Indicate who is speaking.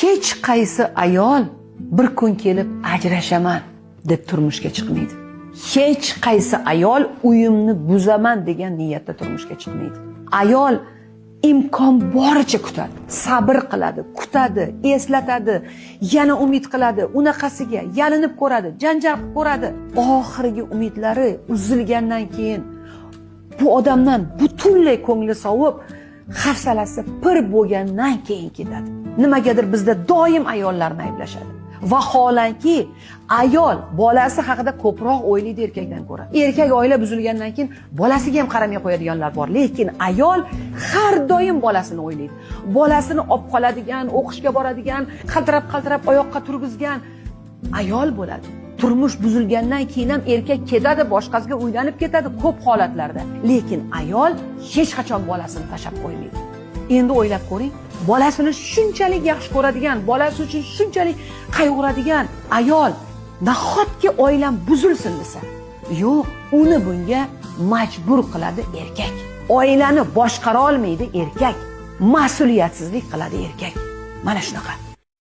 Speaker 1: Hech qaysi ayol bir kun kelib ajrashaman deb turmushga chiqmaydi. Hech qaysi ayol uyimni buzaman degan niyatda turmushga chiqmaydi. Ayol imkon boricha kutadi, sabr qiladi, kutadi, eslatadi, yana umid qiladi, unaqasiga yalinib ko'radi, janjal qilib ko'radi. Oxirgi umidlari uzilgandan keyin bu odamdan butunlay ko'ngli sovib, hafsalasi pir bo'lgandan keyin ketadi. Nimagadir bizda doim ayollarni ayblashadi. Vaholanki ayol bolasi haqida ko'proq o'ylaydi erkakdan ko'ra. Erkak oila buzilgandan keyin bolasiga ham qaramay qo'yadiganlar bor, lekin ayol har doim bolasini o'ylaydi. Bolasini olib qoladigan, o'qishga boradigan, qaltirab oyoqqa turgizgan ayol bo'ladi. Turmush buzilgandan keyin ham erkak ketadi, boshqasiga uylanib ketadi ko'p holatlarda. Lekin ayol hech qachon bolasini tashlab qo'ymaydi. Endi o'ylab ko'ring, bolasini shunchalik yaxshi ko'radigan, bolasi uchun shunchalik qayg'uradigan ayol nahotki oilam buzilsin desa, yo'q, uni bunga majbur qiladi erkak. Oilani boshqara olmaydi erkak, mas'uliyatsizlik qiladi erkak. Mana shunaqa.